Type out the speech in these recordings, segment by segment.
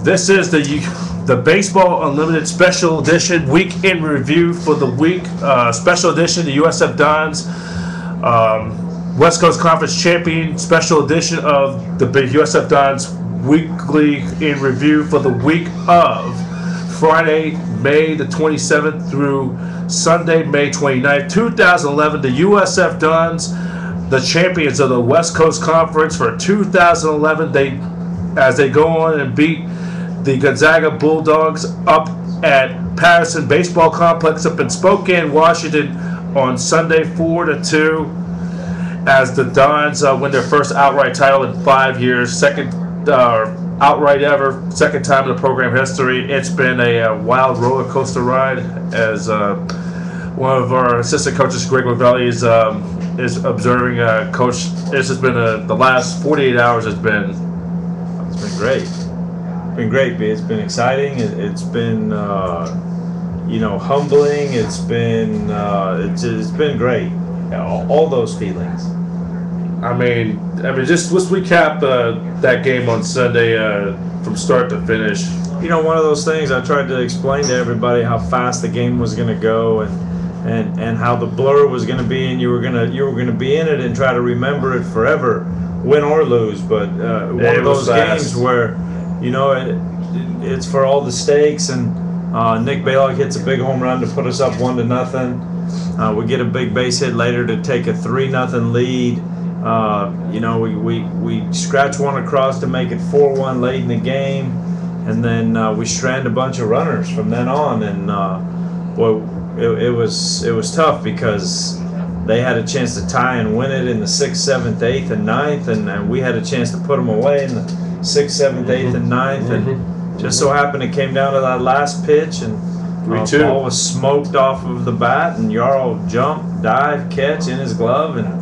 This is the Baseball Unlimited Special Edition Week in Review for the week. Special edition, the USF Dons West Coast Conference Champion. Special edition of the USF Dons Weekly in Review for the week of Friday, May the 27th through Sunday, May 29th, 2011. The USF Dons, the champions of the West Coast Conference for 2011. As they go on and beat the Gonzaga Bulldogs up at Patterson Baseball Complex up in Spokane, Washington on Sunday 4-2. As the Dons win their first outright title in 5 years, second outright ever, second time in the program history. It's been a wild roller coaster ride. As one of our assistant coaches, Greg Lavelli, is observing. Coach, this has been the last 48 hours. It's been great. It's been great, B. It's been exciting. It's been humbling. It's been great. All those feelings. I mean, just let's recap that game on Sunday from start to finish. One of those things I tried to explain to everybody how fast the game was going to go and how the blur was going to be, and you were going to be in it and try to remember it forever, win or lose. But one of those games where it's for all the stakes, and Nick Baylock hits a big home run to put us up 1-0. We get a big base hit later to take a 3-0 lead. We scratch one across to make it 4-1 late in the game, and then we strand a bunch of runners from then on. And it was tough because they had a chance to tie and win it in the 6th, 7th, 8th, and 9th, and we had a chance to put them away in the 6th, 7th, 8th, and 9th. And just so happened it came down to that last pitch, and ball was smoked off of the bat, and Yarrow jumped, dive, catch in his glove, and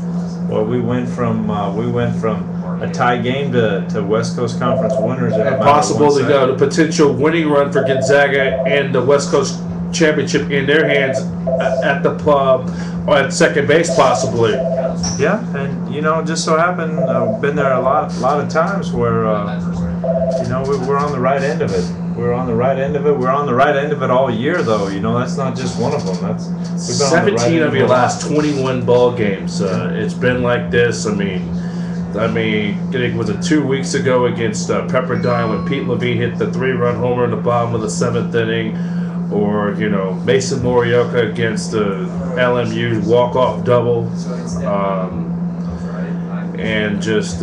we went from a tie game to West Coast Conference winners. And possible to go the potential winning run for Gonzaga and the West Coast Championship in their hands at the pub or at second base possibly. Yeah, and just so happened I've been there a lot of times where we're on the right end of it. We're on the right end of it. We're on the right end of it all year, though. That's not just one of them. We've been 17 of your last 21 ball games. It's been like this. I mean, was it 2 weeks ago against Pepperdine when Pete Levine hit the 3-run homer in the bottom of the 7th inning, or Mason Morioka against LMU walk-off double, and just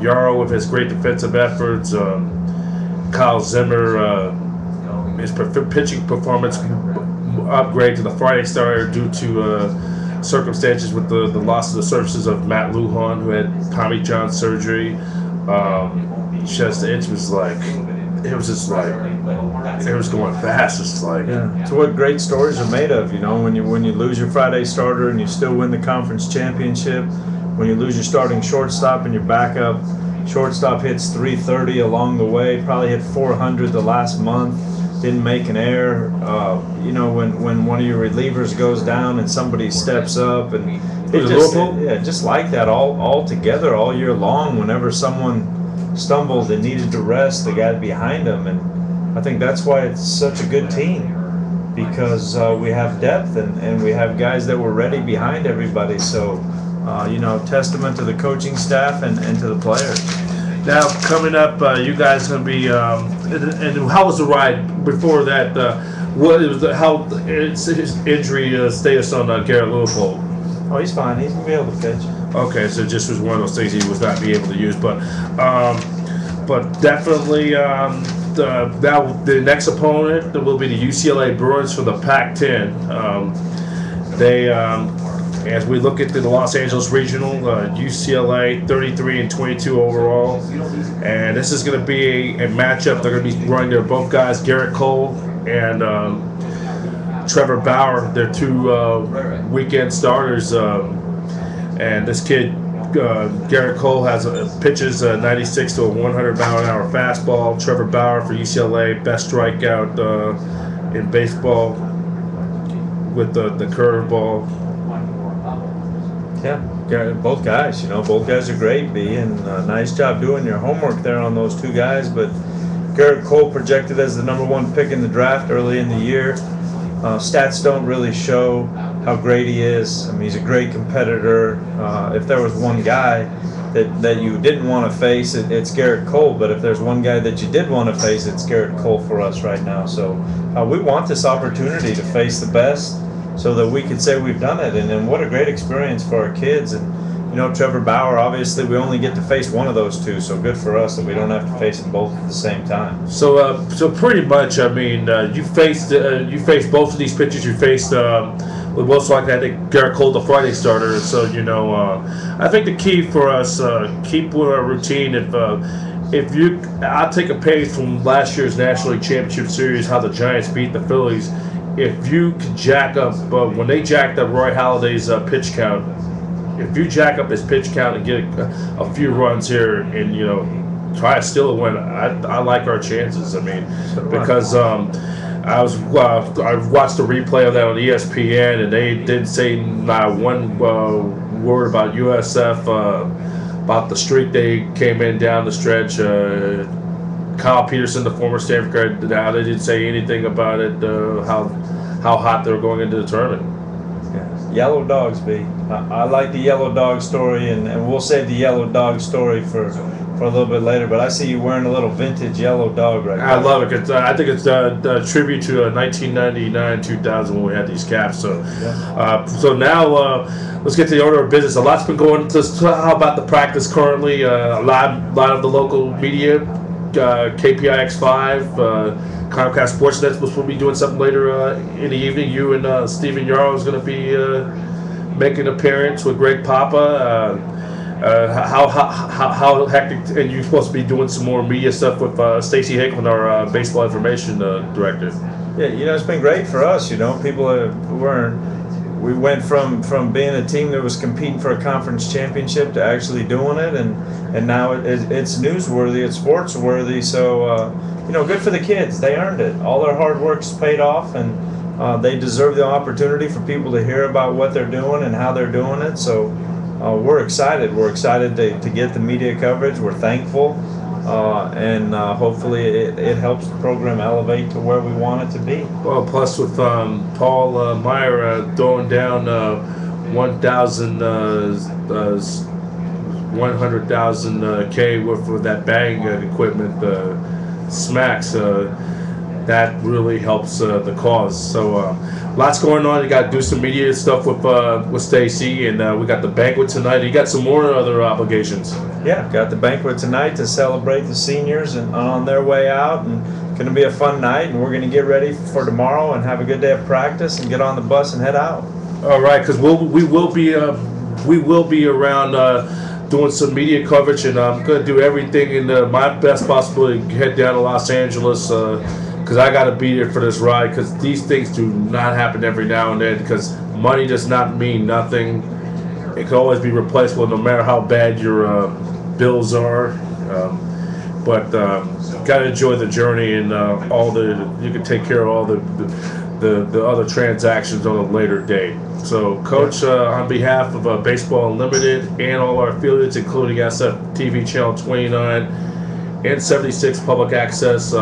Yarrow with his great defensive efforts. Kyle Zimmer, his pitching performance upgrade to the Friday starter due to circumstances with the loss of the services of Matt Lujan, who had Tommy John surgery. It was going fast. It's like, it's what great stories are made of. When you lose your Friday starter and you still win the conference championship. When you lose your starting shortstop and your backup shortstop hits 330 along the way, probably hit 400 the last month, didn't make an error. When one of your relievers goes down and somebody steps up, and just like that all together all year long. Whenever someone stumbled and needed to rest the guy behind them, and I think that's why it's such a good team, because we have depth and we have guys that were ready behind everybody. So. Testament to the coaching staff and to the players. Now, coming up, you guys going to be, and how was the ride before that? How his injury status on Garrett Leopold? Oh, he's fine. He's going to be able to pitch. Okay, so it just was one of those things he was not be able to use. But definitely, the next opponent will be the UCLA Bruins for the Pac-10. As we look at the Los Angeles Regional, UCLA 33-22 overall, and this is going to be a matchup. They're going to be running their both guys, Garrett Cole and Trevor Bauer, their two weekend starters. And this kid, Garrett Cole, pitches 96 to a 100-mile-an-hour fastball. Trevor Bauer for UCLA, best strikeout in baseball with the curveball. Yeah, both guys. Both guys are great, B, and nice job doing your homework there on those two guys. But Garrett Cole projected as the #1 pick in the draft early in the year. Stats don't really show how great he is. I mean, he's a great competitor. If there was one guy that you didn't want to face, it's Garrett Cole. But if there's one guy that you did want to face, it's Garrett Cole for us right now. So we want this opportunity to face the best so that we could say we've done it. And then what a great experience for our kids. And, you know, Trevor Bauer, obviously we only get to face one of those two, so good for us that we don't have to face them both at the same time. So pretty much, I mean, you faced both of these pitchers. You faced with most likely, I think, Garrett Cole, the Friday starter. So, you know, I think the key for us, keep with our routine. If you, I'll take a page from last year's National League Championship Series, how the Giants beat the Phillies. If you could jack up, when they jacked up Roy Halladay's pitch count, if you jack up his pitch count and get a few runs here and, you know, try to steal a win, I like our chances. I mean, because I watched the replay of that on ESPN, and they didn't say not one word about USF, about the streak they came in down the stretch. Kyle Peterson, the former Stanford guy, they didn't say anything about it, how hot they were going into the tournament. Yeah. Yellow Dogs, B. I like the Yellow Dog story, and we'll save the Yellow Dog story for a little bit later. But I see you wearing a little vintage Yellow Dog right now. I love it. Cause, I think it's a tribute to 1999-2000 when we had these caps. So, yeah. So now let's get to the order of business. A lot's been going. How about the practice currently? A lot of the local media, KPIX5. Comcast Sportsnet supposed to be doing something later in the evening. You and Stephen Yarrow is going to be making an appearance with Greg Papa. How hectic? And you're supposed to be doing some more media stuff with Stacy Hickman, our baseball information director. Yeah, you know, it's been great for us. You know, we went from being a team that was competing for a conference championship to actually doing it, and now it's newsworthy, it's sports-worthy. So you know, good for the kids. They earned it. All their hard work's paid off, and they deserve the opportunity for people to hear about what they're doing and how they're doing it. So we're excited. We're excited to get the media coverage. We're thankful, and hopefully it helps the program elevate to where we want it to be. Well, plus with Paul Meyer throwing down 100,000 K with that bang equipment, smacks, that really helps the cause. So lots going on. You got to do some media stuff with Stacy, and we got the banquet tonight. You got some more other obligations. Yeah, got the banquet tonight to celebrate the seniors and on their way out, and going to be a fun night. And we're going to get ready for tomorrow and have a good day of practice and get on the bus and head out. All right, because we will be around. Doing some media coverage, and I'm going to do everything in my best possible to head down to Los Angeles because I got to be there for this ride, because these things do not happen every now and then, because money does not mean nothing. It can always be replaceable no matter how bad your bills are, but got to enjoy the journey, and you can take care of all the other transactions on a later date. So, Coach, on behalf of Baseball Unlimited and all our affiliates, including SF TV Channel 29 and 76 Public Access,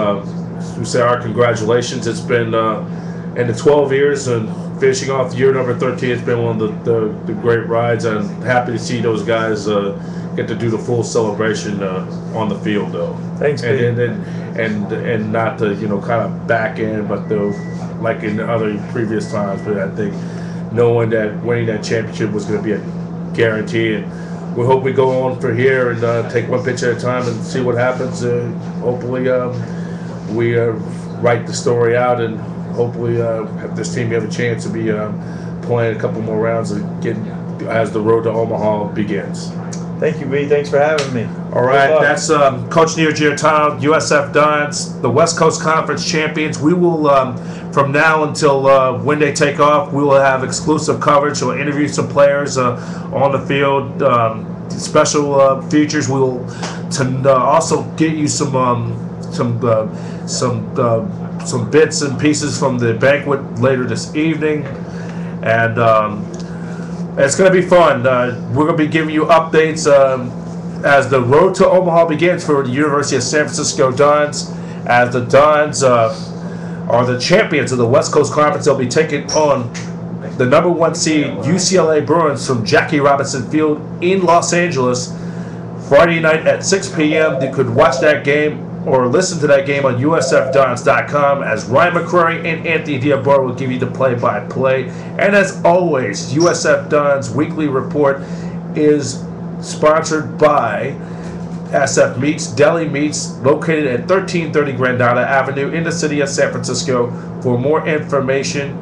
we say our congratulations. It's been in the 12 years and finishing off year number 13. It's been one of the great rides. I'm happy to see those guys get to do the full celebration on the field, though. Thanks, Pete. And not to kind of back in, but like in other previous times. But I think knowing that winning that championship was going to be a guarantee, and we hope we go on for here and take one pitch at a time and see what happens. Hopefully, we write the story out, and hopefully have this team have a chance to be playing a couple more rounds as the road to Omaha begins. Thank you, B. Thanks for having me. All right, that's Coach Nino Girratano, USF Dons, the West Coast Conference champions. We will, from now until when they take off, we will have exclusive coverage. We'll interview some players on the field, special features. We will also get you some bits and pieces from the banquet later this evening, and it's going to be fun. We're going to be giving you updates as the road to Omaha begins for the University of San Francisco Dons, as the Dons are the champions of the West Coast Conference. They'll be taking on the #1 seed UCLA Bruins from Jackie Robinson Field in Los Angeles Friday night at 6 p.m. You could watch that game or listen to that game on usfdons.com as Ryan McCrory and Anthony Diaboro will give you the play-by-play. And as always, USF Dons Weekly Report is sponsored by SF Meats, Deli Meats, located at 1330 Grandata Avenue in the city of San Francisco. For more information,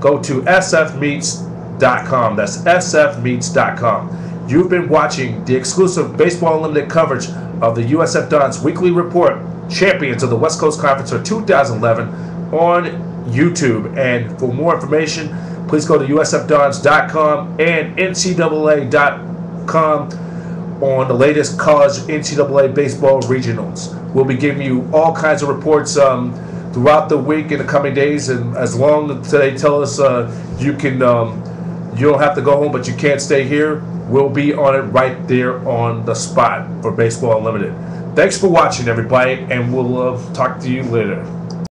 go to sfmeats.com. That's sfmeats.com. You've been watching the exclusive Baseball Unlimited coverage of the USF Dons Weekly Report, champions of the West Coast Conference for 2011 on YouTube. And for more information, please go to usfdons.com and ncaa.com on the latest college NCAA baseball regionals. We'll be giving you all kinds of reports throughout the week in the coming days, and as long as they tell us you don't have to go home, but you can't stay here, we'll be on it right there on the spot for Baseball Unlimited. Thanks for watching, everybody, and we'll talk to you later.